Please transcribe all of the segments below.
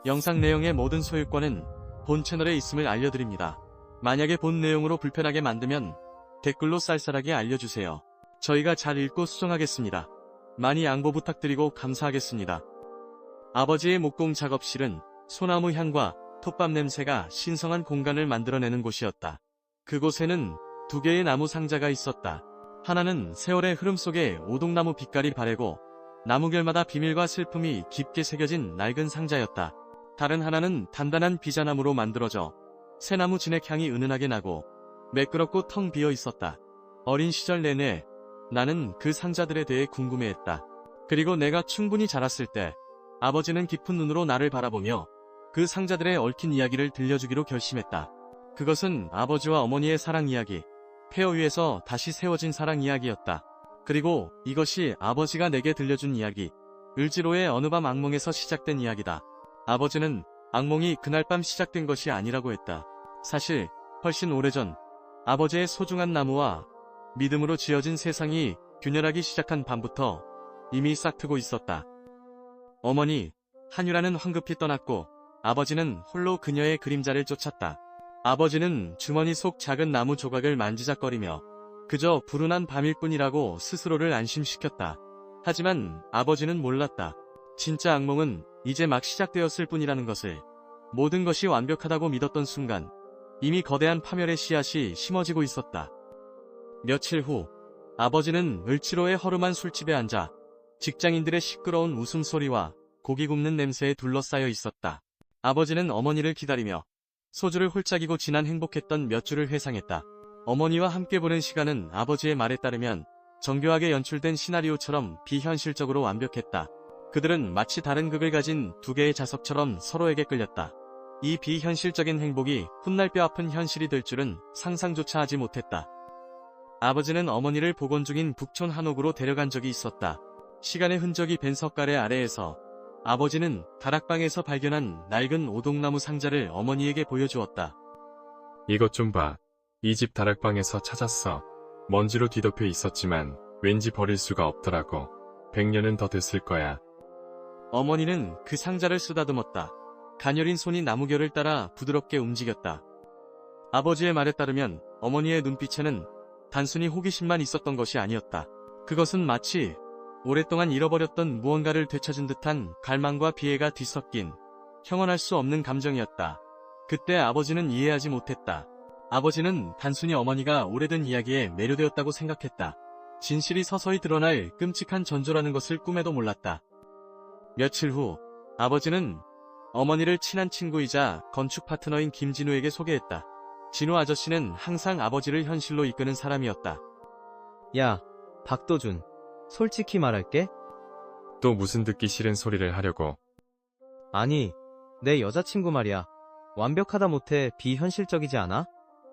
영상 내용의 모든 소유권은 본 채널에 있음을 알려드립니다. 만약에 본 내용으로 불편하게 만들면 댓글로 쌀쌀하게 알려주세요. 저희가 잘 읽고 수정하겠습니다. 많이 양보 부탁드리고 감사하겠습니다. 아버지의 목공 작업실은 소나무 향과 톱밥 냄새가 신성한 공간을 만들어내는 곳이었다. 그곳에는 두 개의 나무 상자가 있었다. 하나는 세월의 흐름 속에 오동나무 빛깔이 바래고 나무결마다 비밀과 슬픔이 깊게 새겨진 낡은 상자였다. 다른 하나는 단단한 비자나무로 만들어져 새나무 진액 향이 은은하게 나고 매끄럽고 텅 비어 있었다. 어린 시절 내내 나는 그 상자들에 대해 궁금해했다. 그리고 내가 충분히 자랐을 때 아버지는 깊은 눈으로 나를 바라보며 그 상자들의 얽힌 이야기를 들려주기로 결심했다. 그것은 아버지와 어머니의 사랑 이야기, 폐허 위에서 다시 세워진 사랑 이야기였다. 그리고 이것이 아버지가 내게 들려준 이야기, 을지로의 어느 밤 악몽에서 시작된 이야기다. 아버지는 악몽이 그날 밤 시작된 것이 아니라고 했다. 사실 훨씬 오래전 아버지의 소중한 나무와 믿음으로 지어진 세상이 균열하기 시작한 밤부터 이미 싹트고 있었다. 어머니 한유라는 황급히 떠났고 아버지는 홀로 그녀의 그림자를 쫓았다. 아버지는 주머니 속 작은 나무 조각을 만지작거리며 그저 불운한 밤일 뿐이라고 스스로를 안심시켰다. 하지만 아버지는 몰랐다. 진짜 악몽은 이제 막 시작되었을 뿐이라는 것을. 모든 것이 완벽하다고 믿었던 순간 이미 거대한 파멸의 씨앗이 심어지고 있었다. 며칠 후 아버지는 을지로의 허름한 술집에 앉아 직장인들의 시끄러운 웃음소리와 고기 굽는 냄새에 둘러싸여 있었다. 아버지는 어머니를 기다리며 소주를 홀짝이고 지난 행복했던 몇 주를 회상했다. 어머니와 함께 보낸 시간은 아버지의 말에 따르면 정교하게 연출된 시나리오처럼 비현실적으로 완벽했다. 그들은 마치 다른 극을 가진 두 개의 자석처럼 서로에게 끌렸다. 이 비현실적인 행복이 훗날 뼈아픈 현실이 될 줄은 상상조차 하지 못했다. 아버지는 어머니를 복원 중인 북촌 한옥으로 데려간 적이 있었다. 시간의 흔적이 밴 석가래 아래에서 아버지는 다락방에서 발견한 낡은 오동나무 상자를 어머니에게 보여주었다. 이것 좀 봐. 이 집 다락방에서 찾았어. 먼지로 뒤덮여 있었지만 왠지 버릴 수가 없더라고. 100년은 더 됐을 거야. 어머니는 그 상자를 쓰다듬었다. 가녀린 손이 나무결을 따라 부드럽게 움직였다. 아버지의 말에 따르면 어머니의 눈빛에는 단순히 호기심만 있었던 것이 아니었다. 그것은 마치 오랫동안 잃어버렸던 무언가를 되찾은 듯한 갈망과 비애가 뒤섞인 형언할 수 없는 감정이었다. 그때 아버지는 이해하지 못했다. 아버지는 단순히 어머니가 오래된 이야기에 매료되었다고 생각했다. 진실이 서서히 드러날 끔찍한 전조라는 것을 꿈에도 몰랐다. 며칠 후 아버지는 어머니를 친한 친구이자 건축 파트너인 김진우에게 소개했다. 진우 아저씨는 항상 아버지를 현실로 이끄는 사람이었다. 야, 박도준. 솔직히 말할게. 또 무슨 듣기 싫은 소리를 하려고. 아니, 내 여자친구 말이야. 완벽하다 못해 비현실적이지 않아?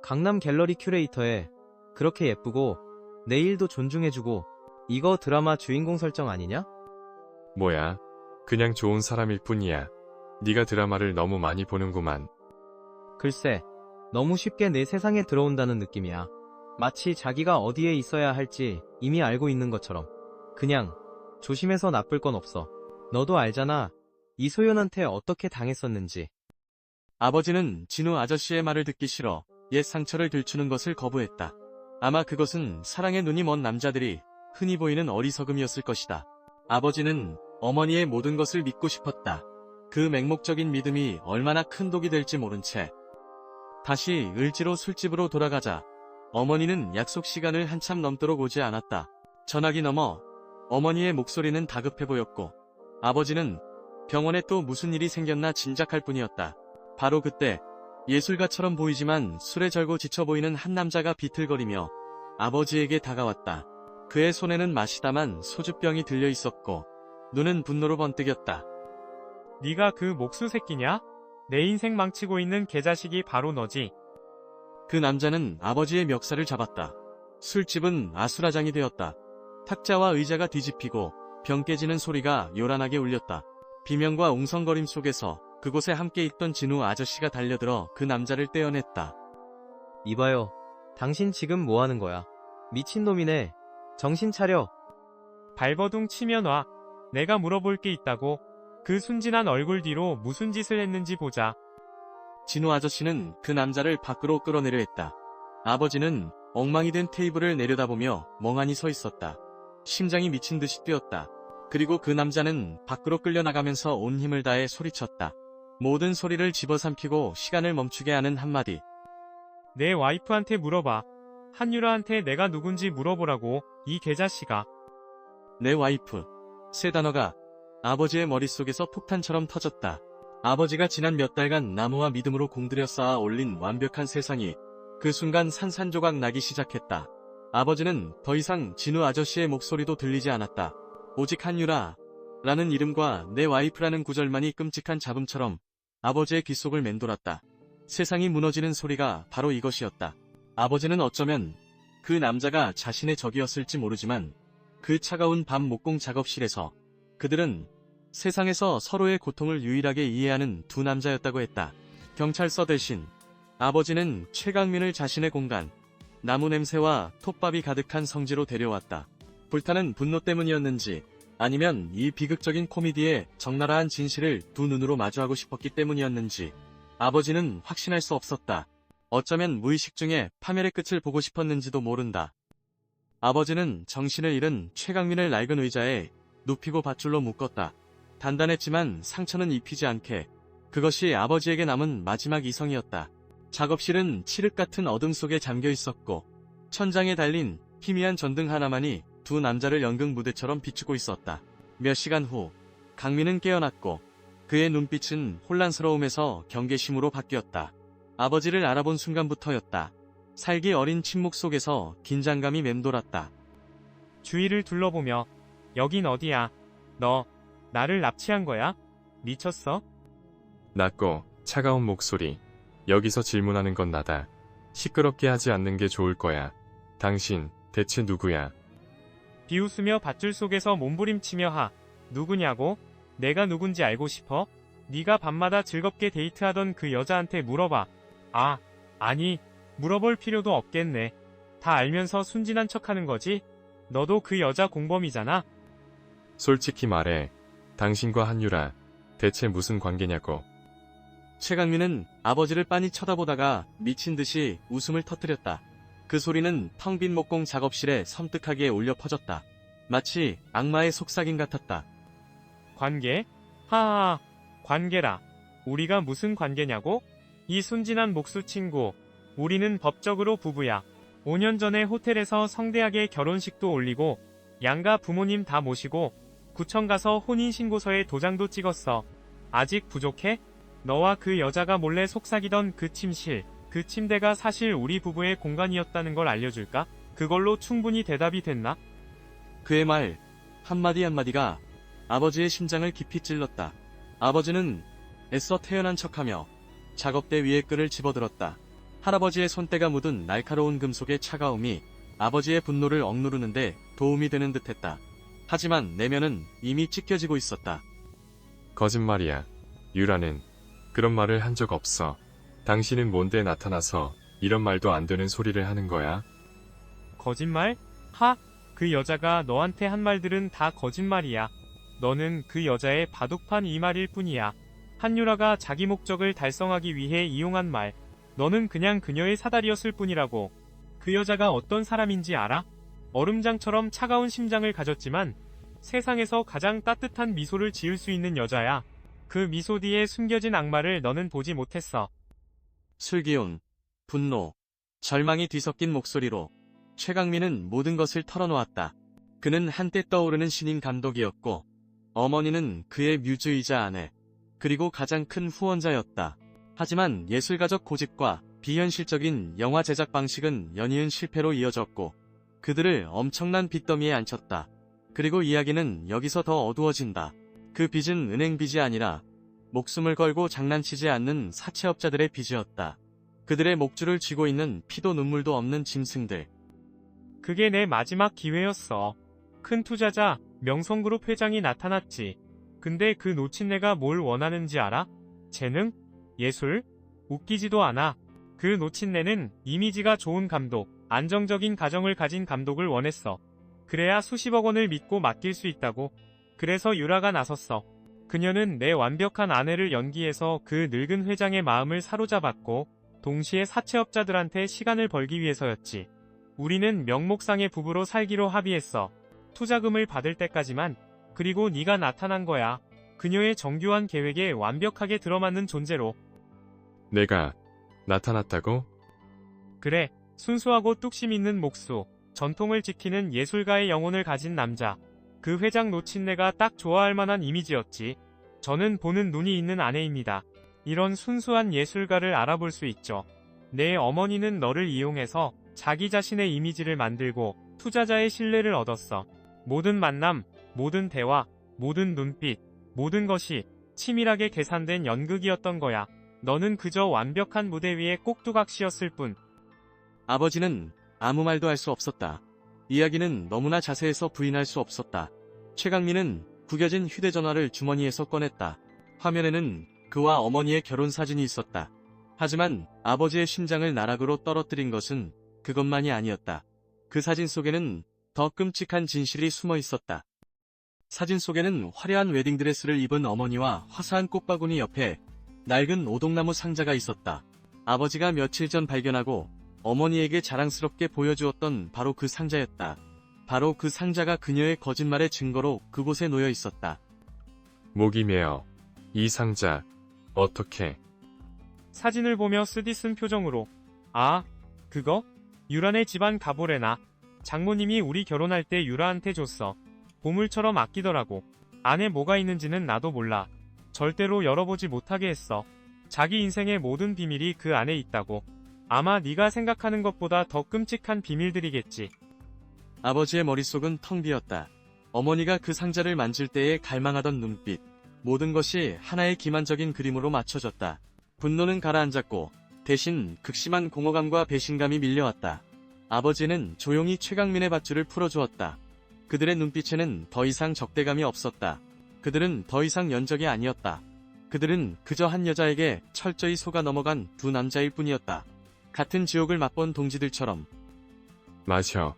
강남 갤러리 큐레이터에 그렇게 예쁘고 내 일도 존중해주고 이거 드라마 주인공 설정 아니냐? 뭐야? 그냥 좋은 사람일 뿐이야. 네가 드라마를 너무 많이 보는구만. 글쎄, 너무 쉽게 내 세상에 들어온다는 느낌이야. 마치 자기가 어디에 있어야 할지 이미 알고 있는 것처럼. 그냥 조심해서 나쁠 건 없어. 너도 알잖아. 이소연한테 어떻게 당했었는지. 아버지는 진우 아저씨의 말을 듣기 싫어 옛 상처를 들추는 것을 거부했다. 아마 그것은 사랑의 눈이 먼 남자들이 흔히 보이는 어리석음이었을 것이다. 아버지는 어머니의 모든 것을 믿고 싶었다. 그 맹목적인 믿음이 얼마나 큰 독이 될지 모른 채 다시 을지로 술집으로 돌아가자 어머니는 약속 시간을 한참 넘도록 오지 않았다. 전화기 너머 어머니의 목소리는 다급해 보였고 아버지는 병원에 또 무슨 일이 생겼나 짐작할 뿐이었다. 바로 그때 예술가처럼 보이지만 술에 절고 지쳐 보이는 한 남자가 비틀거리며 아버지에게 다가왔다. 그의 손에는 마시다만 소주병이 들려 있었고 눈은 분노로 번뜩였다. 네가 그 목수 새끼냐? 내 인생 망치고 있는 개자식이 바로 너지. 그 남자는 아버지의 멱살을 잡았다. 술집은 아수라장이 되었다. 탁자와 의자가 뒤집히고 병 깨지는 소리가 요란하게 울렸다. 비명과 웅성거림 속에서 그곳에 함께 있던 진우 아저씨가 달려들어 그 남자를 떼어냈다. 이봐요. 당신 지금 뭐 하는 거야? 미친놈이네. 정신 차려. 발버둥 치면 와. 내가 물어볼 게 있다고. 그 순진한 얼굴 뒤로 무슨 짓을 했는지 보자. 진우 아저씨는 그 남자를 밖으로 끌어내려 했다. 아버지는 엉망이 된 테이블을 내려다보며 멍하니 서 있었다. 심장이 미친 듯이 뛰었다. 그리고 그 남자는 밖으로 끌려나가면서 온 힘을 다해 소리쳤다. 모든 소리를 집어삼키고 시간을 멈추게 하는 한마디. 내 와이프한테 물어봐. 한유라한테 내가 누군지 물어보라고, 이 개자식아. 내 와이프. 세 단어가 아버지의 머릿속에서 폭탄처럼 터졌다. 아버지가 지난 몇 달간 나무와 믿음으로 공들여 쌓아 올린 완벽한 세상이 그 순간 산산조각 나기 시작했다. 아버지는 더 이상 진우 아저씨의 목소리도 들리지 않았다. 오직 한유라 라는 이름과 내 와이프라는 구절만이 끔찍한 잡음처럼 아버지의 귓속을 맴돌았다. 세상이 무너지는 소리가 바로 이것이었다. 아버지는 어쩌면 그 남자가 자신의 적이었을지 모르지만 그 차가운 밤 목공 작업실에서 그들은 세상에서 서로의 고통을 유일하게 이해하는 두 남자였다고 했다. 경찰서 대신 아버지는 최강민을 자신의 공간, 나무 냄새와 톱밥이 가득한 성지로 데려왔다. 불타는 분노 때문이었는지 아니면 이 비극적인 코미디의 적나라한 진실을 두 눈으로 마주하고 싶었기 때문이었는지 아버지는 확신할 수 없었다. 어쩌면 무의식 중에 파멸의 끝을 보고 싶었는지도 모른다. 아버지는 정신을 잃은 최강민을 낡은 의자에 눕히고 밧줄로 묶었다. 단단했지만 상처는 입히지 않게 그것이 아버지에게 남은 마지막 이성이었다. 작업실은 칠흑 같은 어둠 속에 잠겨 있었고 천장에 달린 희미한 전등 하나만이 두 남자를 연극 무대처럼 비추고 있었다. 몇 시간 후 강민은 깨어났고 그의 눈빛은 혼란스러움에서 경계심으로 바뀌었다. 아버지를 알아본 순간부터였다. 살기 어린 침묵 속에서 긴장감이 맴돌았다. 주위를 둘러보며 여긴 어디야? 너 나를 납치한 거야? 미쳤어? 낮고 차가운 목소리. 여기서 질문하는 건 나다. 시끄럽게 하지 않는 게 좋을 거야. 당신 대체 누구야? 비웃으며 밧줄 속에서 몸부림치며 하. 누구냐고? 내가 누군지 알고 싶어? 네가 밤마다 즐겁게 데이트하던 그 여자한테 물어봐. 아니, 물어볼 필요도 없겠네. 다 알면서 순진한 척하는 거지? 너도 그 여자 공범이잖아? 솔직히 말해. 당신과 한유라 대체 무슨 관계냐고. 최강민은 아버지를 빤히 쳐다보다가 미친 듯이 웃음을 터뜨렸다. 그 소리는 텅 빈 목공 작업실에 섬뜩하게 울려 퍼졌다. 마치 악마의 속삭임 같았다. 관계? 하하, 관계라. 우리가 무슨 관계냐고? 이 순진한 목수 친구. 우리는 법적으로 부부야. 5년 전에 호텔에서 성대하게 결혼식도 올리고 양가 부모님 다 모시고 구청 가서 혼인신고서에 도장도 찍었어. 아직 부족해? 너와 그 여자가 몰래 속삭이던 그 침실, 그 침대가 사실 우리 부부의 공간이었다는 걸 알려줄까? 그걸로 충분히 대답이 됐나? 그의 말 한마디 한마디가 아버지의 심장을 깊이 찔렀다. 아버지는 애써 태연한 척하며 작업대 위에 끈을 집어들었다. 할아버지의 손때가 묻은 날카로운 금속의 차가움이 아버지의 분노를 억누르는데 도움이 되는 듯했다. 하지만 내면은 이미 찢겨지고 있었다. 거짓말이야. 유라는 그런 말을 한 적 없어. 당신은 뭔데 나타나서 이런 말도 안 되는 소리를 하는 거야? 거짓말? 그 여자가 너한테 한 말들은 다 거짓말이야. 너는 그 여자의 바둑판 이말일 뿐이야. 한유라가 자기 목적을 달성하기 위해 이용한 말. 너는 그냥 그녀의 사다리였을 뿐이라고. 그 여자가 어떤 사람인지 알아? 얼음장처럼 차가운 심장을 가졌지만 세상에서 가장 따뜻한 미소를 지을 수 있는 여자야. 그 미소 뒤에 숨겨진 악마를 너는 보지 못했어. 슬기운, 분노, 절망이 뒤섞인 목소리로 최강민은 모든 것을 털어놓았다. 그는 한때 떠오르는 신인 감독이었고 어머니는 그의 뮤즈이자 아내, 그리고 가장 큰 후원자였다. 하지만 예술가적 고집과 비현실적인 영화 제작 방식은 연이은 실패로 이어졌고 그들을 엄청난 빚더미에 앉혔다. 그리고 이야기는 여기서 더 어두워진다. 그 빚은 은행 빚이 아니라 목숨을 걸고 장난치지 않는 사채업자들의 빚이었다. 그들의 목줄을 쥐고 있는 피도 눈물도 없는 짐승들. 그게 내 마지막 기회였어. 큰 투자자, 명성그룹 회장이 나타났지. 근데 그 노친네가 뭘 원하는지 알아? 재능? 예술? 웃기지도 않아. 그 노친네는 이미지가 좋은 감독, 안정적인 가정을 가진 감독을 원했어. 그래야 수십억 원을 믿고 맡길 수 있다고. 그래서 유라가 나섰어. 그녀는 내 완벽한 아내를 연기해서 그 늙은 회장의 마음을 사로잡았고 동시에 사채업자들한테 시간을 벌기 위해서였지. 우리는 명목상의 부부로 살기로 합의했어. 투자금을 받을 때까지만. 그리고 네가 나타난 거야. 그녀의 정교한 계획에 완벽하게 들어맞는 존재로. 내가 나타났다고? 그래, 순수하고 뚝심 있는 목수, 전통을 지키는 예술가의 영혼을 가진 남자. 그 회장 노친네가 딱 좋아할 만한 이미지였지. 저는 보는 눈이 있는 아내입니다. 이런 순수한 예술가를 알아볼 수 있죠. 내 어머니는 너를 이용해서 자기 자신의 이미지를 만들고 투자자의 신뢰를 얻었어. 모든 만남, 모든 대화, 모든 눈빛, 모든 것이 치밀하게 계산된 연극이었던 거야. 너는 그저 완벽한 무대 위에 꼭두각시였을 뿐. 아버지는 아무 말도 할 수 없었다. 이야기는 너무나 자세해서 부인할 수 없었다. 최강민은 구겨진 휴대전화를 주머니에서 꺼냈다. 화면에는 그와 어머니의 결혼 사진이 있었다. 하지만 아버지의 심장을 나락으로 떨어뜨린 것은 그것만이 아니었다. 그 사진 속에는 더 끔찍한 진실이 숨어 있었다. 사진 속에는 화려한 웨딩드레스를 입은 어머니와 화사한 꽃바구니 옆에 낡은 오동나무 상자가 있었다. 아버지가 며칠 전 발견하고 어머니에게 자랑스럽게 보여주었던 바로 그 상자였다. 바로 그 상자가 그녀의 거짓말의 증거로 그곳에 놓여 있었다. 목이 메어. 이 상자, 어떻게? 사진을 보며 쓰디쓴 표정으로. 아, 그거? 유란의 집안 가보레나. 장모님이 우리 결혼할 때 유라한테 줬어. 보물처럼 아끼더라고. 안에 뭐가 있는지는 나도 몰라. 절대로 열어보지 못하게 했어. 자기 인생의 모든 비밀이 그 안에 있다고. 아마 네가 생각하는 것보다 더 끔찍한 비밀들이겠지. 아버지의 머릿속은 텅 비었다. 어머니가 그 상자를 만질 때에 갈망하던 눈빛. 모든 것이 하나의 기만적인 그림으로 맞춰졌다. 분노는 가라앉았고 대신 극심한 공허감과 배신감이 밀려왔다. 아버지는 조용히 최강민의 밧줄을 풀어주었다. 그들의 눈빛에는 더 이상 적대감이 없었다. 그들은 더 이상 연적이 아니었다. 그들은 그저 한 여자에게 철저히 속아 넘어간 두 남자일 뿐이었다. 같은 지옥을 맛본 동지들처럼. 마셔.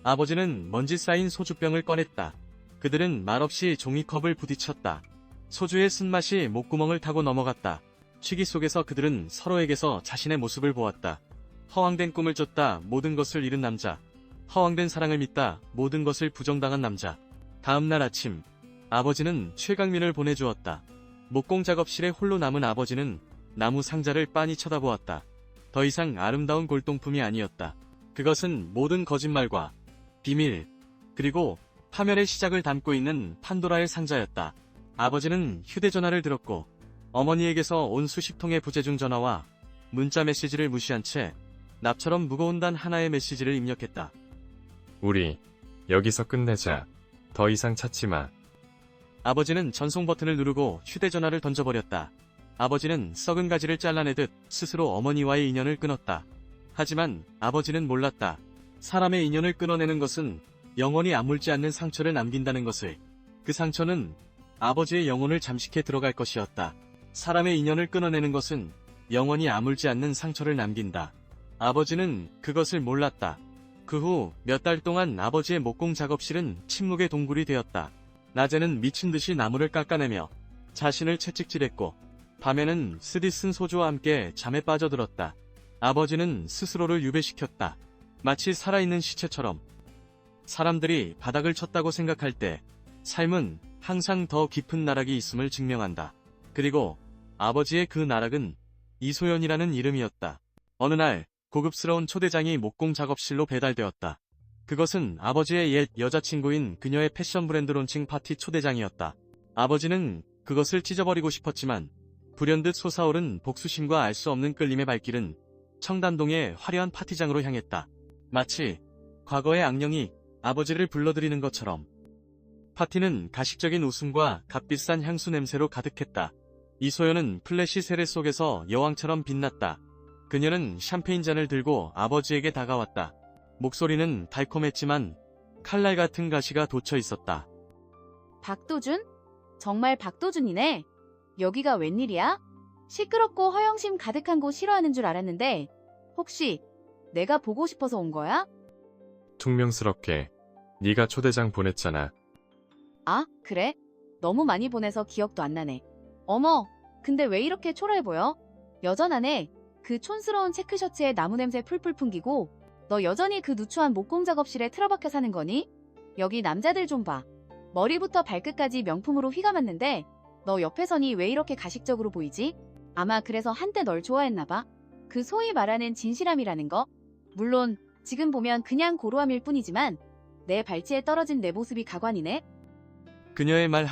아버지는 먼지 쌓인 소주병을 꺼냈다. 그들은 말없이 종이컵을 부딪혔다. 소주의 쓴맛이 목구멍을 타고 넘어갔다. 취기 속에서 그들은 서로에게서 자신의 모습을 보았다. 허황된 꿈을 쫓다 모든 것을 잃은 남자. 허황된 사랑을 믿다 모든 것을 부정당한 남자. 다음날 아침, 아버지는 최강민을 보내주었다. 목공 작업실에 홀로 남은 아버지는 나무 상자를 빤히 쳐다보았다. 더 이상 아름다운 골동품이 아니었다. 그것은 모든 거짓말과 비밀, 그리고 파멸의 시작을 담고 있는 판도라의 상자였다. 아버지는 휴대전화를 들었고 어머니에게서 온 수십 통의 부재중 전화와 문자 메시지를 무시한 채 납처럼 무거운 단 하나의 메시지를 입력했다. 우리 여기서 끝내자. 더 이상 찾지 마. 아버지는 전송 버튼을 누르고 휴대전화를 던져버렸다. 아버지는 썩은 가지를 잘라내듯 스스로 어머니와의 인연을 끊었다. 하지만 아버지는 몰랐다. 사람의 인연을 끊어내는 것은 영원히 아물지 않는 상처를 남긴다는 것을. 그 상처는 아버지의 영혼을 잠식해 들어갈 것이었다. 사람의 인연을 끊어내는 것은 영원히 아물지 않는 상처를 남긴다. 아버지는 그것을 몰랐다. 그 후 몇 달 동안 아버지의 목공 작업실은 침묵의 동굴이 되었다. 낮에는 미친 듯이 나무를 깎아내며 자신을 채찍질했고 밤에는 쓰디쓴 소주와 함께 잠에 빠져들었다. 아버지는 스스로를 유배시켰다. 마치 살아있는 시체처럼. 사람들이 바닥을 쳤다고 생각할 때 삶은 항상 더 깊은 나락이 있음을 증명한다. 그리고 아버지의 그 나락은 이소연이라는 이름이었다. 어느 날 고급스러운 초대장이 목공 작업실로 배달되었다. 그것은 아버지의 옛 여자친구인 그녀의 패션 브랜드 론칭 파티 초대장이었다. 아버지는 그것을 찢어버리고 싶었지만 불현듯 솟아오른 복수심과 알 수 없는 끌림의 발길은 청담동의 화려한 파티장으로 향했다. 마치 과거의 악령이 아버지를 불러들이는 것처럼. 파티는 가식적인 웃음과 값비싼 향수 냄새로 가득했다. 이소연은 플래시 세례 속에서 여왕처럼 빛났다. 그녀는 샴페인 잔을 들고 아버지에게 다가왔다. 목소리는 달콤했지만 칼날 같은 가시가 돋쳐 있었다. 박도준? 정말 박도준이네. 여기가 웬일이야? 시끄럽고 허영심 가득한 곳 싫어하는 줄 알았는데 혹시 내가 보고 싶어서 온 거야? 퉁명스럽게 네가 초대장 보냈잖아. 아, 그래? 너무 많이 보내서 기억도 안 나네. 어머, 근데 왜 이렇게 초라해 보여? 여전하네. 그 촌스러운 체크셔츠에 나무 냄새 풀풀 풍기고 너 여전히 그 누추한 목공 작업실에 틀어박혀 사는 거니? 여기 남자들 좀 봐. 머리부터 발끝까지 명품으로 휘감았는데 너 옆에서니 왜 이렇게 가식적으로 보이지? 아마 그래서 한때 널 좋아했나 봐. 그 소위 말하는 진실함이라는 거. 물론 지금 보면 그냥 고루함일 뿐이지만 내 발치에 떨어진 내 모습이 가관이네. 그녀의 말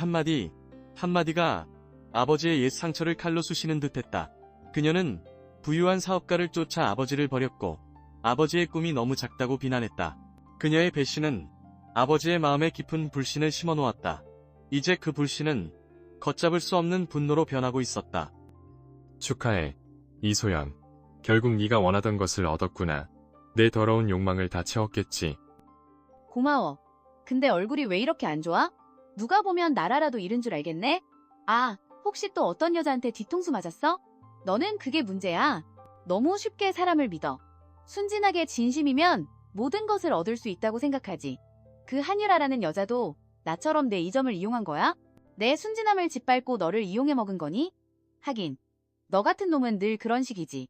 한마디가 아버지의 옛 상처를 칼로 쑤시는 듯했다. 그녀는 부유한 사업가를 쫓아 아버지를 버렸고 아버지의 꿈이 너무 작다고 비난했다. 그녀의 배신은 아버지의 마음에 깊은 불신을 심어놓았다. 이제 그 불신은 걷잡을 수 없는 분노로 변하고 있었다. 축하해. 이소연. 결국 네가 원하던 것을 얻었구나. 내 더러운 욕망을 다 채웠겠지. 고마워. 근데 얼굴이 왜 이렇게 안 좋아? 누가 보면 나라라도 잃은 줄 알겠네? 아, 혹시 또 어떤 여자한테 뒤통수 맞았어? 너는 그게 문제야. 너무 쉽게 사람을 믿어. 순진하게 진심이면 모든 것을 얻을 수 있다고 생각하지. 그 한유라라는 여자도 나처럼 내 이 점을 이용한 거야? 내 순진함을 짓밟고 너를 이용해 먹은 거니? 하긴, 너 같은 놈은 늘 그런 식이지.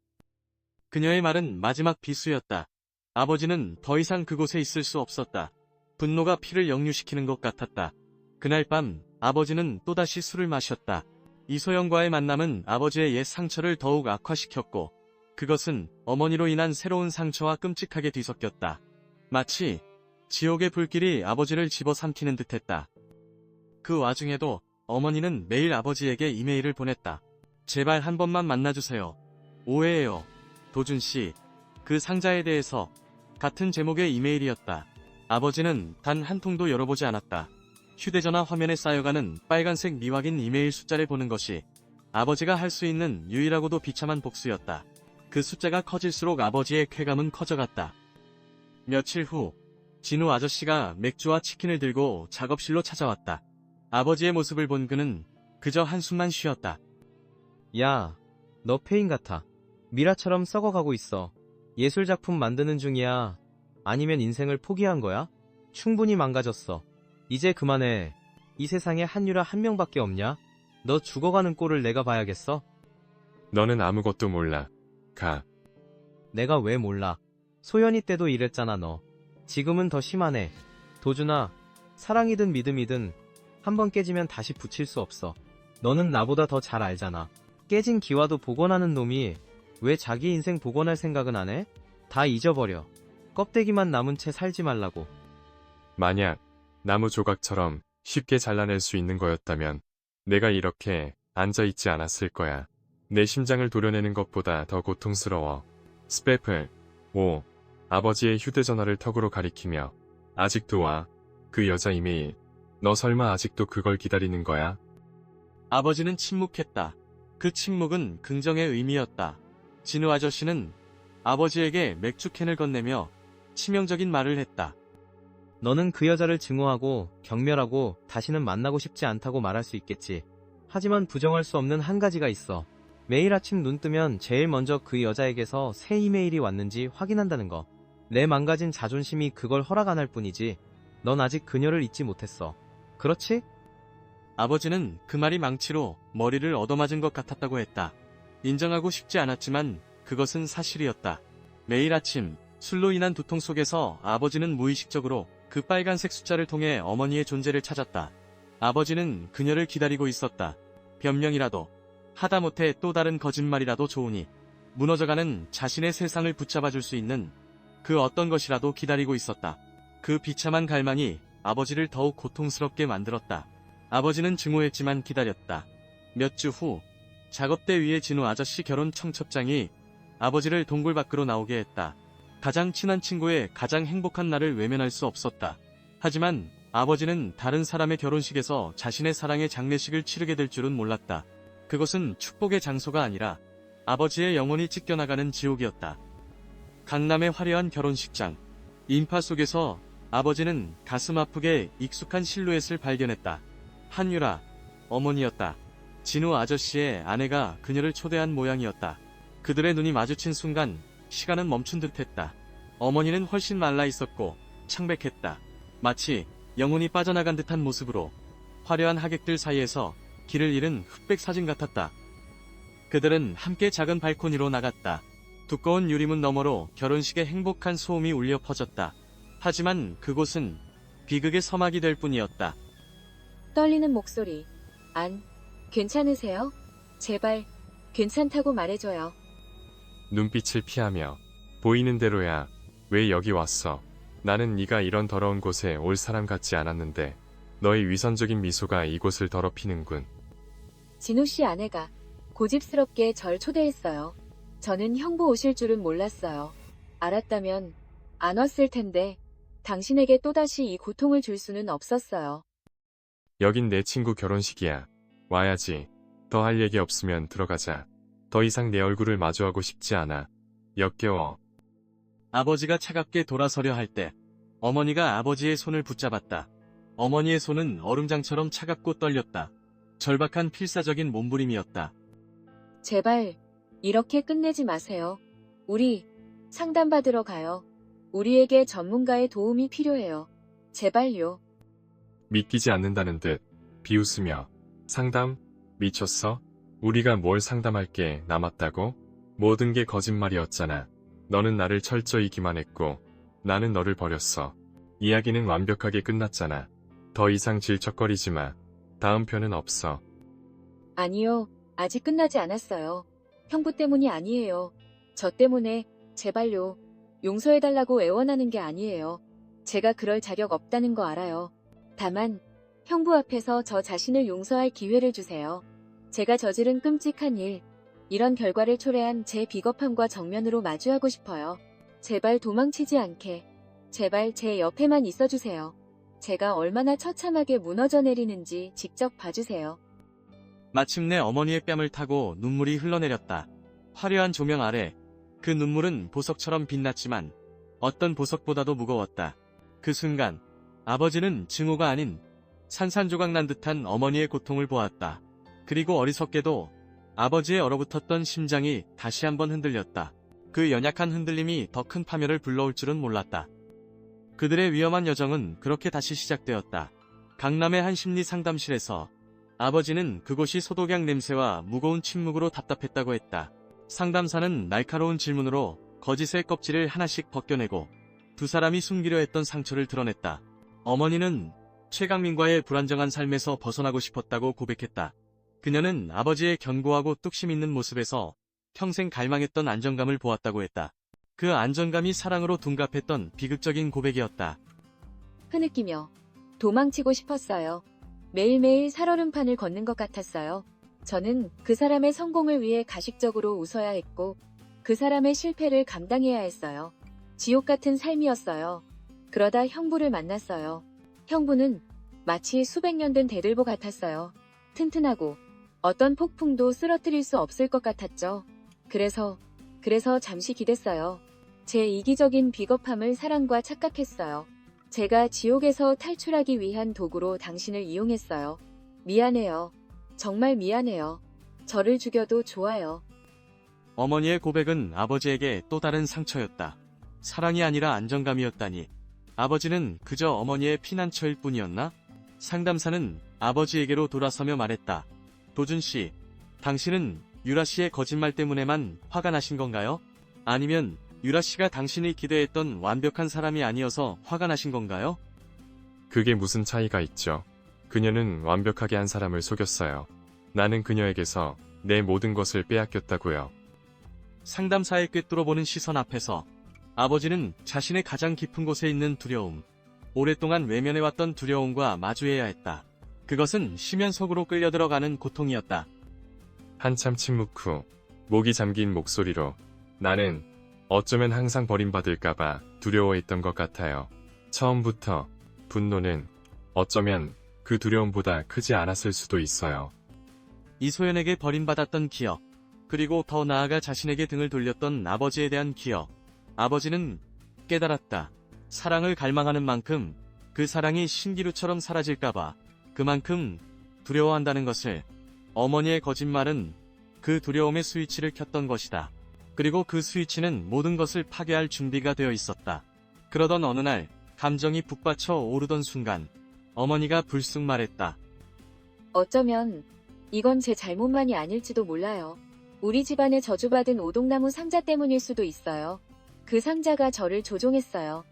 그녀의 말은 마지막 비수였다. 아버지는 더 이상 그곳에 있을 수 없었다. 분노가 피를 역류시키는 것 같았다. 그날 밤 아버지는 또다시 술을 마셨다. 이소영과의 만남은 아버지의 옛 상처를 더욱 악화시켰고 그것은 어머니로 인한 새로운 상처와 끔찍하게 뒤섞였다. 마치 지옥의 불길이 아버지를 집어삼키는 듯했다. 그 와중에도 어머니는 매일 아버지에게 이메일을 보냈다. 제발 한 번만 만나주세요. 오해해요. 도준씨. 그 상자에 대해서 같은 제목의 이메일이었다. 아버지는 단 한 통도 열어보지 않았다. 휴대전화 화면에 쌓여가는 빨간색 미확인 이메일 숫자를 보는 것이 아버지가 할 수 있는 유일하고도 비참한 복수였다. 그 숫자가 커질수록 아버지의 쾌감은 커져갔다. 며칠 후 진우 아저씨가 맥주와 치킨을 들고 작업실로 찾아왔다. 아버지의 모습을 본 그는 그저 한숨만 쉬었다. 야, 너 페인 같아. 미라처럼 썩어가고 있어. 예술작품 만드는 중이야? 아니면 인생을 포기한 거야? 충분히 망가졌어. 이제 그만해. 이 세상에 한유라 한 명밖에 없냐? 너 죽어가는 꼴을 내가 봐야겠어? 너는 아무것도 몰라. 가. 내가 왜 몰라. 소연이 때도 이랬잖아 너. 지금은 더 심하네. 도준아, 사랑이든 믿음이든 한번 깨지면 다시 붙일 수 없어. 너는 나보다 더 잘 알잖아. 깨진 기와도 복원하는 놈이 왜 자기 인생 복원할 생각은 안 해? 다 잊어버려. 껍데기만 남은 채 살지 말라고. 만약 나무 조각처럼 쉽게 잘라낼 수 있는 거였다면 내가 이렇게 앉아있지 않았을 거야. 내 심장을 도려내는 것보다 더 고통스러워. 스페플. 5. 아버지의 휴대전화를 턱으로 가리키며 아직도 와. 그 여자 이메일. 너 설마 아직도 그걸 기다리는 거야? 아버지는 침묵했다. 그 침묵은 긍정의 의미였다. 진우 아저씨는 아버지에게 맥주캔을 건네며 치명적인 말을 했다. 너는 그 여자를 증오하고 경멸하고 다시는 만나고 싶지 않다고 말할 수 있겠지. 하지만 부정할 수 없는 한 가지가 있어. 매일 아침 눈 뜨면 제일 먼저 그 여자에게서 새 이메일이 왔는지 확인한다는 거. 내 망가진 자존심이 그걸 허락 안 할 뿐이지. 넌 아직 그녀를 잊지 못했어. 그렇지? 아버지는 그 말이 망치로 머리를 얻어맞은 것 같았다고 했다. 인정하고 싶지 않았지만 그것은 사실이었다. 매일 아침 술로 인한 두통 속에서 아버지는 무의식적으로 그 빨간색 숫자를 통해 어머니의 존재를 찾았다. 아버지는 그녀를 기다리고 있었다. 변명이라도 하다못해 또 다른 거짓말이라도 좋으니 무너져가는 자신의 세상을 붙잡아줄 수 있는 그 어떤 것이라도 기다리고 있었다. 그 비참한 갈망이 아버지를 더욱 고통스럽게 만들었다. 아버지는 증오했지만 기다렸다. 몇 주 후 작업대 위에 진우 아저씨 결혼 청첩장이 아버지를 동굴 밖으로 나오게 했다. 가장 친한 친구의 가장 행복한 날을 외면할 수 없었다. 하지만 아버지는 다른 사람의 결혼식에서 자신의 사랑의 장례식을 치르게 될 줄은 몰랐다. 그것은 축복의 장소가 아니라 아버지의 영혼이 찢겨나가는 지옥이었다. 강남의 화려한 결혼식장. 인파 속에서 아버지는 가슴 아프게 익숙한 실루엣을 발견했다. 한유라, 어머니였다. 진우 아저씨의 아내가 그녀를 초대한 모양이었다. 그들의 눈이 마주친 순간 시간은 멈춘 듯했다. 어머니는 훨씬 말라 있었고 창백했다. 마치 영혼이 빠져나간 듯한 모습으로 화려한 하객들 사이에서 길을 잃은 흑백 사진 같았다. 그들은 함께 작은 발코니로 나갔다. 두꺼운 유리문 너머로 결혼식의 행복한 소음이 울려 퍼졌다. 하지만 그곳은 비극의 서막이 될 뿐이었다. 떨리는 목소리. 괜찮으세요? 제발, 괜찮다고 말해줘요. 눈빛을 피하며 보이는 대로야. 왜 여기 왔어? 나는 네가 이런 더러운 곳에 올 사람 같지 않았는데 너의 위선적인 미소가 이곳을 더럽히는군. 진우 씨 아내가 고집스럽게 절 초대했어요. 저는 형부 오실 줄은 몰랐어요. 알았다면 안 왔을 텐데 당신에게 또다시 이 고통을 줄 수는 없었어요. 여긴 내 친구 결혼식이야. 와야지. 더 할 얘기 없으면 들어가자. 더 이상 내 얼굴을 마주하고 싶지 않아. 역겨워. 아버지가 차갑게 돌아서려 할 때 어머니가 아버지의 손을 붙잡았다. 어머니의 손은 얼음장처럼 차갑고 떨렸다. 절박한 필사적인 몸부림이었다. 제발 이렇게 끝내지 마세요. 우리 상담받으러 가요. 우리에게 전문가의 도움이 필요해요. 제발요. 믿기지 않는다는 듯 비웃으며 상담? 미쳤어? 우리가 뭘 상담할 게 남았다고? 모든 게 거짓말이었잖아. 너는 나를 철저히 기만했고 나는 너를 버렸어. 이야기는 완벽하게 끝났잖아. 더 이상 질척거리지 마. 다음 편은 없어. 아니요. 아직 끝나지 않았어요. 형부 때문이 아니에요. 저 때문에 제발요. 용서해달라고 애원하는 게 아니에요. 제가 그럴 자격 없다는 거 알아요. 다만 형부 앞에서 저 자신을 용서할 기회를 주세요. 제가 저지른 끔찍한 일, 이런 결과를 초래한 제 비겁함과 정면으로 마주하고 싶어요. 제발 도망치지 않게. 제발 제 옆에만 있어주세요. 제가 얼마나 처참하게 무너져 내리는지 직접 봐주세요. 마침내 어머니의 뺨을 타고 눈물이 흘러내렸다. 화려한 조명 아래 그 눈물은 보석처럼 빛났지만 어떤 보석보다도 무거웠다. 그 순간 아버지는 증오가 아닌 산산조각 난 듯한 어머니의 고통을 보았다. 그리고 어리석게도 아버지의 얼어붙었던 심장이 다시 한번 흔들렸다. 그 연약한 흔들림이 더 큰 파멸을 불러올 줄은 몰랐다. 그들의 위험한 여정은 그렇게 다시 시작되었다. 강남의 한 심리 상담실에서 아버지는 그곳이 소독약 냄새와 무거운 침묵으로 답답했다고 했다. 상담사는 날카로운 질문으로 거짓의 껍질을 하나씩 벗겨내고 두 사람이 숨기려 했던 상처를 드러냈다. 어머니는 최강민과의 불안정한 삶에서 벗어나고 싶었다고 고백했다. 그녀는 아버지의 견고하고 뚝심 있는 모습에서 평생 갈망했던 안정감을 보았다고 했다. 그 안정감이 사랑으로 둔갑했던 비극적인 고백이었다. 흐느끼며 도망치고 싶었어요. 매일매일 살얼음판을 걷는 것 같았어요. 저는 그 사람의 성공을 위해 가식적으로 웃어야 했고 그 사람의 실패를 감당해야 했어요. 지옥 같은 삶이었어요. 그러다 형부를 만났어요. 형부는 마치 수백 년 된 대들보 같았어요. 튼튼하고 어떤 폭풍도 쓰러뜨릴 수 없을 것 같았죠. 그래서 잠시 기댔어요. 제 이기적인 비겁함을 사랑과 착각했어요. 제가 지옥에서 탈출하기 위한 도구로 당신을 이용했어요. 미안해요. 정말 미안해요. 저를 죽여도 좋아요. 어머니의 고백은 아버지에게 또 다른 상처였다. 사랑이 아니라 안정감이었다니. 아버지는 그저 어머니의 피난처일 뿐이었나? 상담사는 아버지에게로 돌아서며 말했다. 도준 씨, 당신은 유라 씨의 거짓말 때문에만 화가 나신 건가요? 아니면 유라 씨가 당신이 기대했던 완벽한 사람이 아니어서 화가 나신 건가요? 그게 무슨 차이가 있죠. 그녀는 완벽하게 한 사람을 속였어요. 나는 그녀에게서 내 모든 것을 빼앗겼다고요. 상담사의 꿰뚫어보는 시선 앞에서 아버지는 자신의 가장 깊은 곳에 있는 두려움, 오랫동안 외면해왔던 두려움과 마주해야 했다. 그것은 심연속으로 끌려들어가는 고통이었다. 한참 침묵 후 목이 잠긴 목소리로 나는 어쩌면 항상 버림받을까봐 두려워했던 것 같아요. 처음부터 분노는 어쩌면 그 두려움보다 크지 않았을 수도 있어요. 이소연에게 버림받았던 기억, 그리고 더 나아가 자신에게 등을 돌렸던 아버지에 대한 기억. 아버지는 깨달았다. 사랑을 갈망하는 만큼 그 사랑이 신기루처럼 사라질까봐 그만큼 두려워한다는 것을. 어머니의 거짓말은 그 두려움의 스위치를 켰던 것이다. 그리고 그 스위치는 모든 것을 파괴할 준비가 되어 있었다. 그러던 어느 날 감정이 북받쳐 오르던 순간 어머니가 불쑥 말했다. 어쩌면 이건 제 잘못만이 아닐지도 몰라요. 우리 집안에 저주받은 오동나무 상자 때문일 수도 있어요. 그 상자가 저를 조종했어요.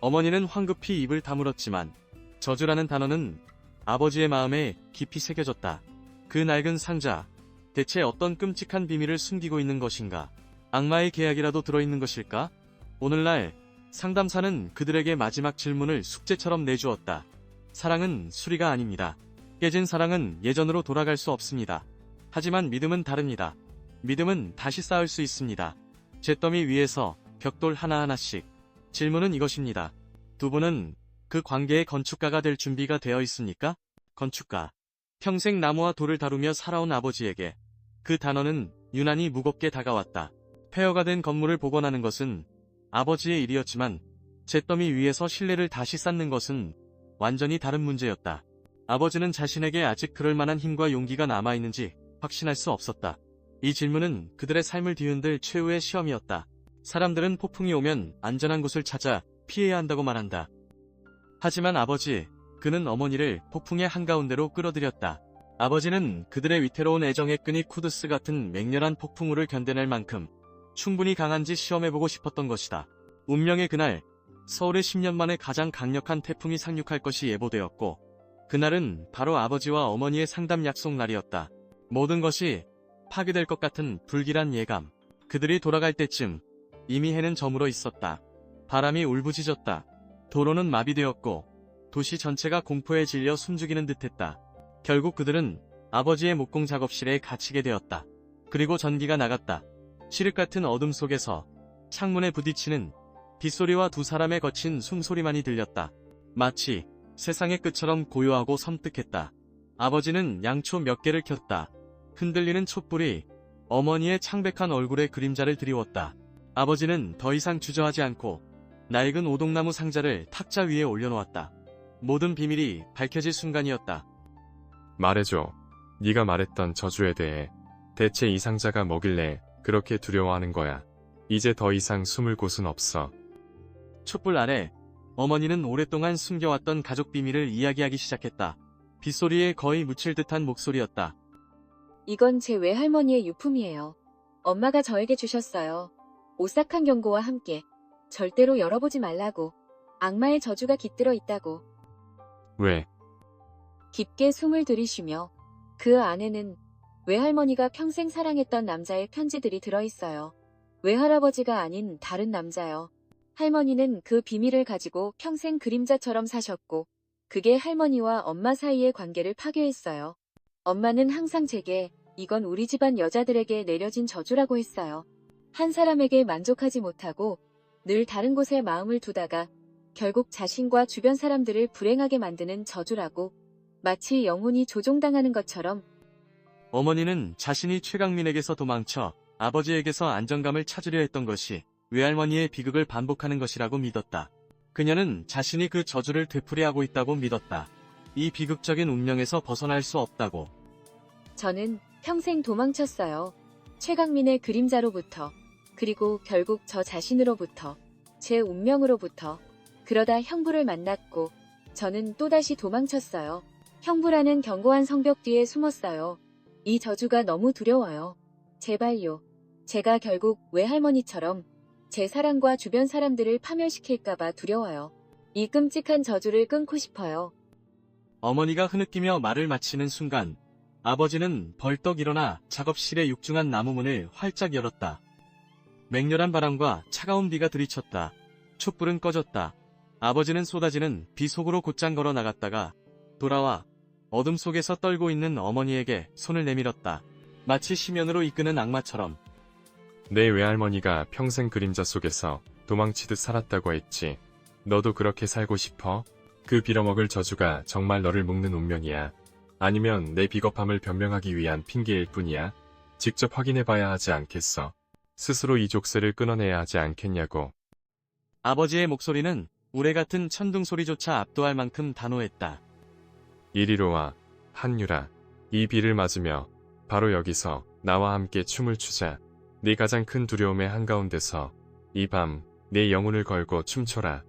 어머니는 황급히 입을 다물었지만 저주라는 단어는 아버지의 마음에 깊이 새겨졌다. 그 낡은 상자, 대체 어떤 끔찍한 비밀을 숨기고 있는 것인가? 악마의 계약이라도 들어있는 것일까? 오늘날 상담사는 그들에게 마지막 질문을 숙제처럼 내주었다. 사랑은 수리가 아닙니다. 깨진 사랑은 예전으로 돌아갈 수 없습니다. 하지만 믿음은 다릅니다. 믿음은 다시 쌓을 수 있습니다. 잿더미 위에서 벽돌 하나하나씩. 질문은 이것입니다. 두 분은 그 관계의 건축가가 될 준비가 되어 있습니까? 건축가. 평생 나무와 돌을 다루며 살아온 아버지에게 그 단어는 유난히 무겁게 다가왔다. 폐허가 된 건물을 복원하는 것은 아버지의 일이었지만 잿더미 위에서 신뢰를 다시 쌓는 것은 완전히 다른 문제였다. 아버지는 자신에게 아직 그럴 만한 힘과 용기가 남아있는지 확신할 수 없었다. 이 질문은 그들의 삶을 뒤흔들 최후의 시험이었다. 사람들은 폭풍이 오면 안전한 곳을 찾아 피해야 한다고 말한다. 하지만 아버지, 그는 어머니를 폭풍의 한가운데로 끌어들였다. 아버지는 그들의 위태로운 애정의 끈이 쿠드스 같은 맹렬한 폭풍우를 견뎌낼 만큼 충분히 강한지 시험해보고 싶었던 것이다. 운명의 그날, 서울에 10년 만에 가장 강력한 태풍이 상륙할 것이 예보되었고, 그날은 바로 아버지와 어머니의 상담 약속 날이었다. 모든 것이 파괴될 것 같은 불길한 예감. 그들이 돌아갈 때쯤 이미 해는 저물어 있었다. 바람이 울부짖었다. 도로는 마비되었고 도시 전체가 공포에 질려 숨죽이는 듯했다. 결국 그들은 아버지의 목공 작업실에 갇히게 되었다. 그리고 전기가 나갔다. 칠흑 같은 어둠 속에서 창문에 부딪히는 빗소리와 두 사람의 거친 숨소리만이 들렸다. 마치 세상의 끝처럼 고요하고 섬뜩했다. 아버지는 양초 몇 개를 켰다. 흔들리는 촛불이 어머니의 창백한 얼굴에 그림자를 드리웠다. 아버지는 더 이상 주저하지 않고 낡은 오동나무 상자를 탁자 위에 올려놓았다. 모든 비밀이 밝혀질 순간이었다. 말해줘. 네가 말했던 저주에 대해. 대체 이 상자가 뭐길래 그렇게 두려워하는 거야. 이제 더 이상 숨을 곳은 없어. 촛불 아래 어머니는 오랫동안 숨겨왔던 가족 비밀을 이야기하기 시작했다. 빗소리에 거의 묻힐 듯한 목소리였다. 이건 제 외할머니의 유품이에요. 엄마가 저에게 주셨어요. 오싹한 경고와 함께 절대로 열어보지 말라고. 악마의 저주가 깃들어 있다고. 왜? 깊게 숨을 들이쉬며 그 안에는 외할머니가 평생 사랑했던 남자의 편지들이 들어있어요. 외할아버지가 아닌 다른 남자요. 할머니는 그 비밀을 가지고 평생 그림자처럼 사셨고 그게 할머니와 엄마 사이의 관계를 파괴했어요. 엄마는 항상 제게 이건 우리 집안 여자들에게 내려진 저주라고 했어요. 한 사람에게 만족하지 못하고 늘 다른 곳에 마음을 두다가 결국 자신과 주변 사람들을 불행하게 만드는 저주라고. 마치 영혼이 조종당하는 것처럼. 어머니는 자신이 최강민에게서 도망쳐 아버지에게서 안정감을 찾으려 했던 것이 외할머니의 비극을 반복하는 것이라고 믿었다. 그녀는 자신이 그 저주를 되풀이하고 있다고 믿었다. 이 비극적인 운명에서 벗어날 수 없다고. 저는 평생 도망쳤어요. 최강민의 그림자로부터. 그리고 결국 저 자신으로부터. 제 운명으로부터. 그러다 형부를 만났고 저는 또다시 도망쳤어요. 형부라는 견고한 성벽 뒤에 숨었어요. 이 저주가 너무 두려워요. 제발요. 제가 결국 외할머니처럼 제 사랑과 주변 사람들을 파멸시킬까봐 두려워요. 이 끔찍한 저주를 끊고 싶어요. 어머니가 흐느끼며 말을 마치는 순간 아버지는 벌떡 일어나 작업실의 육중한 나무 문을 활짝 열었다. 맹렬한 바람과 차가운 비가 들이쳤다. 촛불은 꺼졌다. 아버지는 쏟아지는 비 속으로 곧장 걸어 나갔다가 돌아와 어둠 속에서 떨고 있는 어머니에게 손을 내밀었다. 마치 심연으로 이끄는 악마처럼. 내 외할머니가 평생 그림자 속에서 도망치듯 살았다고 했지. 너도 그렇게 살고 싶어? 그 빌어먹을 저주가 정말 너를 묶는 운명이야. 아니면 내 비겁함을 변명하기 위한 핑계일 뿐이야? 직접 확인해봐야 하지 않겠어? 스스로 이 족쇄를 끊어내야 하지 않겠냐고. 아버지의 목소리는 우레 같은 천둥 소리조차 압도할 만큼 단호했다. 이리로 와, 한유라. 이 비를 맞으며 바로 여기서 나와 함께 춤을 추자. 네 가장 큰 두려움의 한가운데서 이 밤 내 영혼을 걸고 춤춰라.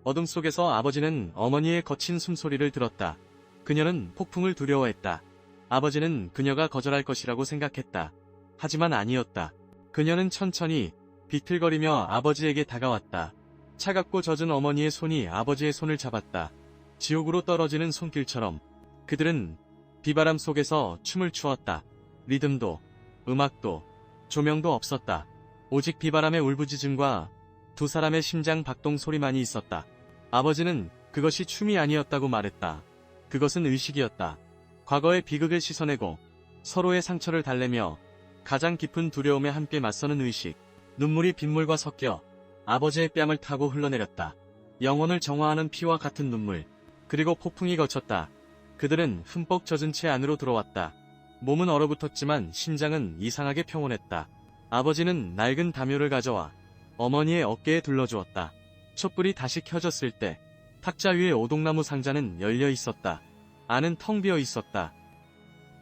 어둠 속에서 아버지는 어머니의 거친 숨소리를 들었다. 그녀는 폭풍을 두려워했다. 아버지는 그녀가 거절할 것이라고 생각했다. 하지만 아니었다. 그녀는 천천히 비틀거리며 아버지에게 다가왔다. 차갑고 젖은 어머니의 손이 아버지의 손을 잡았다. 지옥으로 떨어지는 손길처럼. 그들은 비바람 속에서 춤을 추었다. 리듬도, 음악도, 조명도 없었다. 오직 비바람의 울부짖음과 두 사람의 심장 박동 소리만이 있었다. 아버지는 그것이 춤이 아니었다고 말했다. 그것은 의식이었다. 과거의 비극을 씻어내고 서로의 상처를 달래며 가장 깊은 두려움에 함께 맞서는 의식. 눈물이 빗물과 섞여 아버지의 뺨을 타고 흘러내렸다. 영혼을 정화하는 피와 같은 눈물. 그리고 폭풍이 거쳤다. 그들은 흠뻑 젖은 채 안으로 들어왔다. 몸은 얼어붙었지만 심장은 이상하게 평온했다. 아버지는 낡은 담요를 가져와 어머니의 어깨에 둘러주었다. 촛불이 다시 켜졌을 때 탁자 위에 오동나무 상자는 열려 있었다. 안은 텅 비어 있었다.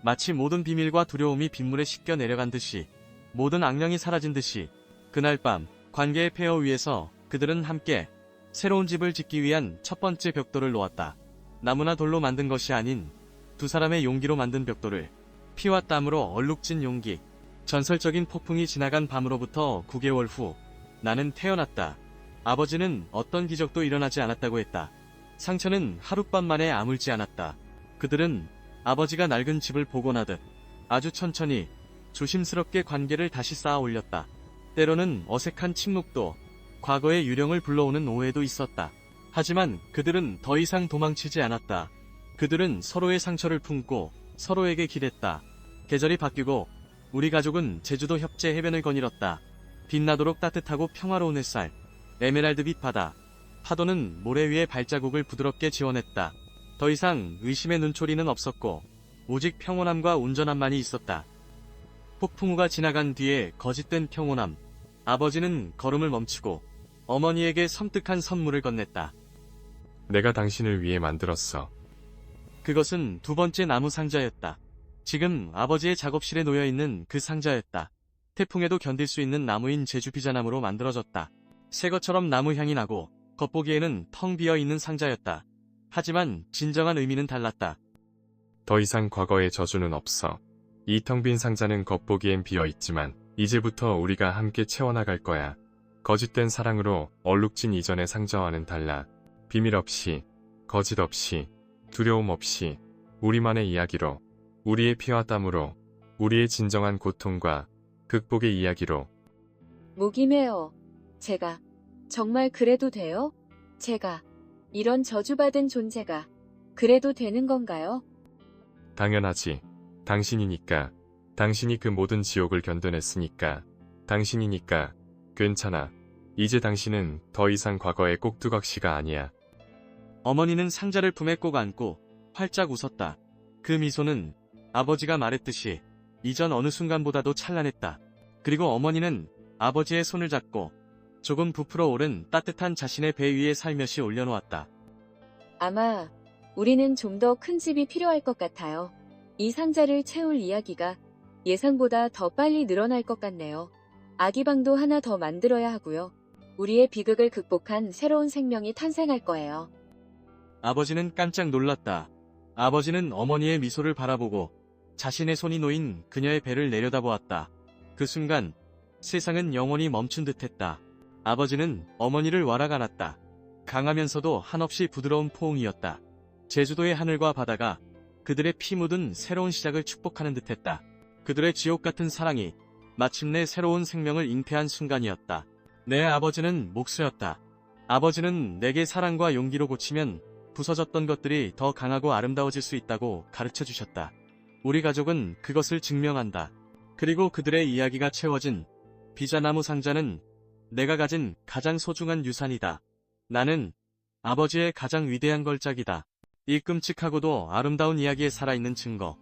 마치 모든 비밀과 두려움이 빗물에 씻겨 내려간 듯이, 모든 악령이 사라진 듯이. 그날 밤 관계의 폐허 위에서 그들은 함께 새로운 집을 짓기 위한 첫 번째 벽돌을 놓았다. 나무나 돌로 만든 것이 아닌 두 사람의 용기로 만든 벽돌을. 피와 땀으로 얼룩진 용기. 전설적인 폭풍이 지나간 밤으로부터 9개월 후 나는 태어났다. 아버지는 어떤 기적도 일어나지 않았다고 했다. 상처는 하룻밤 만에 아물지 않았다. 그들은 아버지가 낡은 집을 복원하듯 아주 천천히 조심스럽게 관계를 다시 쌓아 올렸다. 때로는 어색한 침묵도, 과거의 유령을 불러오는 오해도 있었다. 하지만 그들은 더 이상 도망치지 않았다. 그들은 서로의 상처를 품고 서로에게 기댔다. 계절이 바뀌고 우리 가족은 제주도 협재 해변을 거닐었다. 빛나도록 따뜻하고 평화로운 햇살, 에메랄드빛 바다, 파도는 모래 위에 발자국을 부드럽게 지워냈다. 더 이상 의심의 눈초리는 없었고 오직 평온함과 온전함만이 있었다. 폭풍우가 지나간 뒤에 거짓된 평온함. 아버지는 걸음을 멈추고 어머니에게 섬뜩한 선물을 건넸다. 내가 당신을 위해 만들었어. 그것은 두 번째 나무 상자였다. 지금 아버지의 작업실에 놓여있는 그 상자였다. 태풍에도 견딜 수 있는 나무인 제주 비자나무로 만들어졌다. 새 것처럼 나무 향이 나고 겉보기에는 텅 비어있는 상자였다. 하지만 진정한 의미는 달랐다. 더 이상 과거의 저주는 없어. 이 텅 빈 상자는 겉보기엔 비어있지만 이제부터 우리가 함께 채워나갈 거야. 거짓된 사랑으로 얼룩진 이전의 상자와는 달라. 비밀 없이, 거짓 없이, 두려움 없이, 우리만의 이야기로, 우리의 피와 땀으로, 우리의 진정한 고통과 극복의 이야기로. 목이 메어. 제가 정말 그래도 돼요? 제가 이런 저주받은 존재가 그래도 되는 건가요? 당연하지. 당신이니까. 당신이 그 모든 지옥을 견뎌냈으니까. 당신이니까. 괜찮아. 이제 당신은 더 이상 과거의 꼭두각시가 아니야. 어머니는 상자를 품에 꼭 안고 활짝 웃었다. 그 미소는 아버지가 말했듯이 이전 어느 순간보다도 찬란했다. 그리고 어머니는 아버지의 손을 잡고 조금 부풀어 오른 따뜻한 자신의 배 위에 살며시 올려놓았다. 아마 우리는 좀 더 큰 집이 필요할 것 같아요. 이 상자를 채울 이야기가 예상보다 더 빨리 늘어날 것 같네요. 아기방도 하나 더 만들어야 하고요. 우리의 비극을 극복한 새로운 생명이 탄생할 거예요. 아버지는 깜짝 놀랐다. 아버지는 어머니의 미소를 바라보고 자신의 손이 놓인 그녀의 배를 내려다보았다. 그 순간 세상은 영원히 멈춘 듯했다. 아버지는 어머니를 와락 안았다. 강하면서도 한없이 부드러운 포옹이었다. 제주도의 하늘과 바다가 그들의 피 묻은 새로운 시작을 축복하는 듯했다. 그들의 지옥 같은 사랑이 마침내 새로운 생명을 잉태한 순간이었다. 내 아버지는 목수였다. 아버지는 내게 사랑과 용기로 고치면 부서졌던 것들이 더 강하고 아름다워질 수 있다고 가르쳐 주셨다. 우리 가족은 그것을 증명한다. 그리고 그들의 이야기가 채워진 비자나무 상자는 내가 가진 가장 소중한 유산이다. 나는 아버지의 가장 위대한 걸작이다. 이 끔찍하고도 아름다운 이야기에 살아있는 증거.